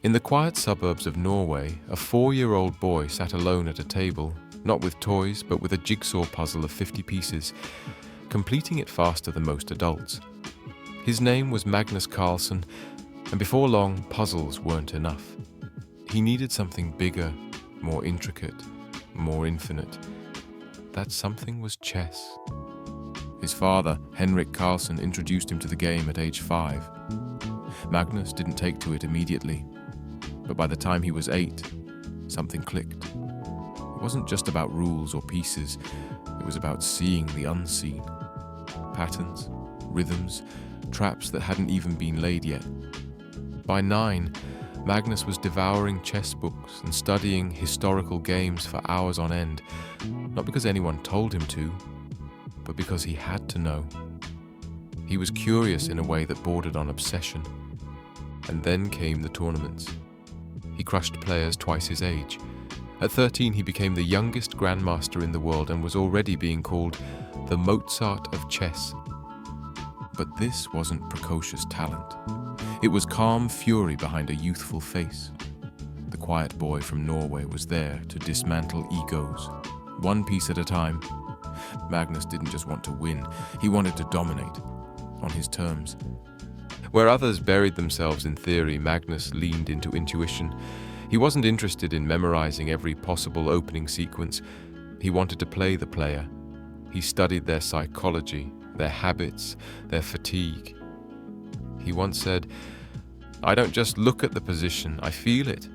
In the quiet suburbs of Norway, a 4-year-old boy sat alone at a table, not with toys, but with a jigsaw puzzle of 50 pieces, completing it faster than most adults. His name was Magnus Carlsen, and before long, puzzles weren't enough. He needed something bigger, more intricate, more infinite. That something was chess. His father, Henrik Carlsen, introduced him to the game at age 5. Magnus didn't take to it immediately, but by the time he was 8, something clicked. It wasn't just about rules or pieces, it was about seeing the unseen. Patterns, rhythms, traps that hadn't even been laid yet. By 9, Magnus was devouring chess books and studying historical games for hours on end, not because anyone told him to, but because he had to know. He was curious in a way that bordered on obsession. And then came the tournaments. He crushed players twice his age. At 13, he became the youngest grandmaster in the world and was already being called the Mozart of chess. But this wasn't precocious talent. It was calm fury behind a youthful face. The quiet boy from Norway was there to dismantle egos, one piece at a time. Magnus didn't just want to win, he wanted to dominate, on his terms. Where others buried themselves in theory, Magnus leaned into intuition. He wasn't interested in memorizing every possible opening sequence. He wanted to play the player. He studied their psychology, their habits, their fatigue. He once said, "I don't just look at the position, I feel it."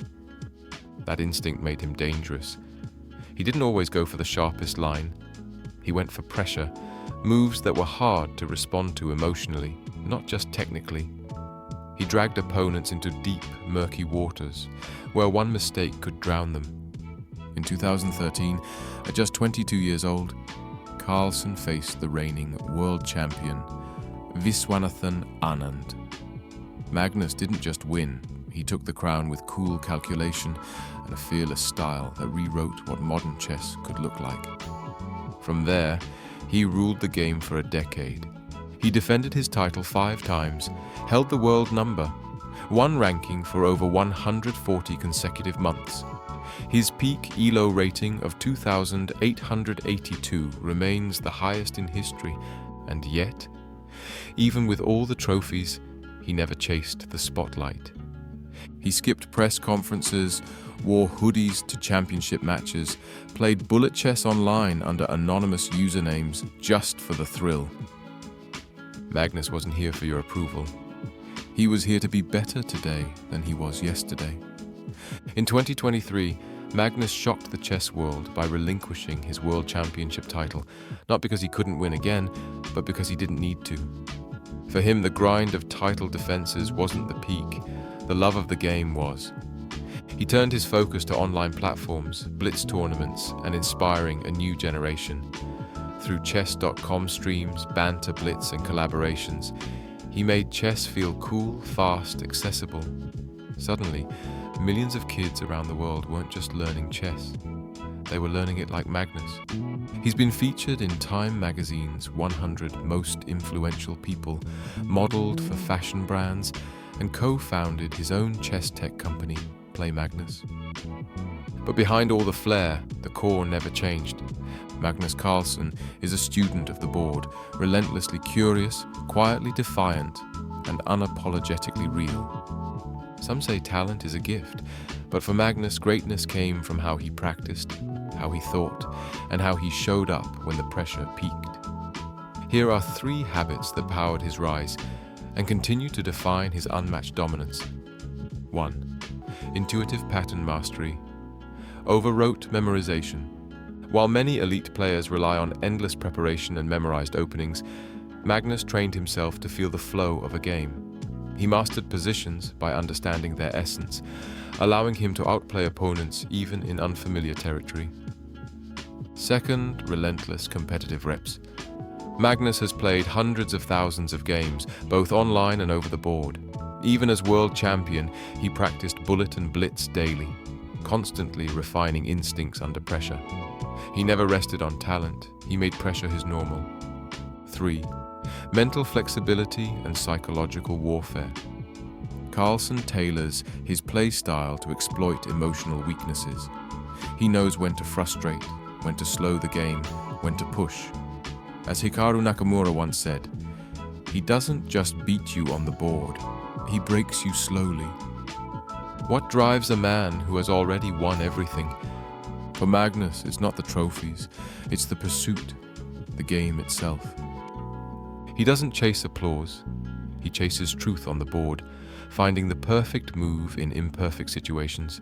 That instinct made him dangerous. He didn't always go for the sharpest line. He went for pressure, moves that were hard to respond to emotionally, not just technically. He dragged opponents into deep, murky waters, where one mistake could drown them. In 2013, at just 22 years old, Carlsen faced the reigning world champion, Viswanathan Anand. Magnus didn't just win, he took the crown with cool calculation and a fearless style that rewrote what modern chess could look like. From there, he ruled the game for a decade. He defended his title 5 times, held the world number, won ranking for over 140 consecutive months. His peak ELO rating of 2,882 remains the highest in history, and yet, even with all the trophies, he never chased the spotlight. He skipped press conferences, wore hoodies to championship matches, played bullet chess online under anonymous usernames just for the thrill. Magnus wasn't here for your approval. He was here to be better today than he was yesterday. In 2023, Magnus shocked the chess world by relinquishing his world championship title, not because he couldn't win again, but because he didn't need to. For him, the grind of title defenses wasn't the peak, the love of the game was. He turned his focus to online platforms, blitz tournaments, and inspiring a new generation. Through chess.com streams, banter blitz, and collaborations, he made chess feel cool, fast, accessible. Suddenly, millions of kids around the world weren't just learning chess. They were learning it like Magnus. He's been featured in Time magazine's 100 Most Influential People, modeled for fashion brands, and co-founded his own chess tech company, Play Magnus. But behind all the flair, the core never changed. Magnus Carlsen is a student of the board, relentlessly curious, quietly defiant, and unapologetically real. Some say talent is a gift, but for Magnus, greatness came from how he practiced, how he thought, and how he showed up when the pressure peaked. Here are 3 habits that powered his rise and continue to define his unmatched dominance. 1. Intuitive pattern mastery. Overwrote memorization. While many elite players rely on endless preparation and memorized openings, Magnus trained himself to feel the flow of a game. He mastered positions by understanding their essence, allowing him to outplay opponents even in unfamiliar territory. 2. Relentless competitive reps. Magnus has played hundreds of thousands of games, both online and over the board. Even as world champion, he practiced bullet and blitz daily, constantly refining instincts under pressure. He never rested on talent, he made pressure his normal. 3. Mental flexibility and psychological warfare. Carlsen tailors his play style to exploit emotional weaknesses. He knows when to frustrate, when to slow the game, when to push. As Hikaru Nakamura once said, he doesn't just beat you on the board, he breaks you slowly. What drives a man who has already won everything? For Magnus, it's not the trophies, it's the pursuit, the game itself. He doesn't chase applause, he chases truth on the board, finding the perfect move in imperfect situations.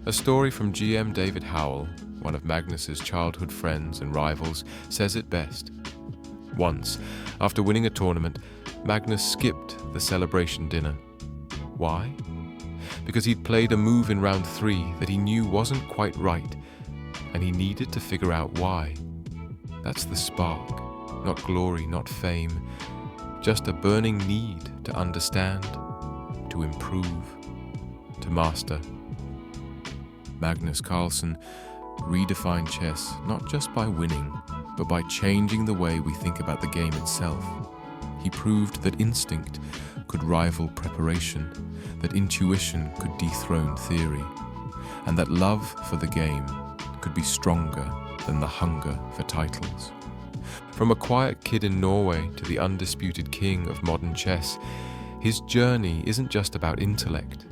A story from GM David Howell, one of Magnus's childhood friends and rivals, says it best. Once, after winning a tournament, Magnus skipped the celebration dinner. Why? Because he'd played a move in round 3 that he knew wasn't quite right, and he needed to figure out why. That's the spark, not glory, not fame, just a burning need to understand, to improve, to master. Magnus Carlsen redefined chess not just by winning, but by changing the way we think about the game itself. He proved that instinct could rival preparation, that intuition could dethrone theory, and that love for the game could be stronger than the hunger for titles. From a quiet kid in Norway to the undisputed king of modern chess, his journey isn't just about intellect.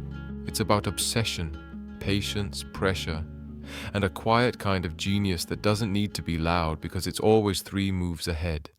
It's about obsession, patience, pressure, and a quiet kind of genius that doesn't need to be loud because it's always 3 moves ahead.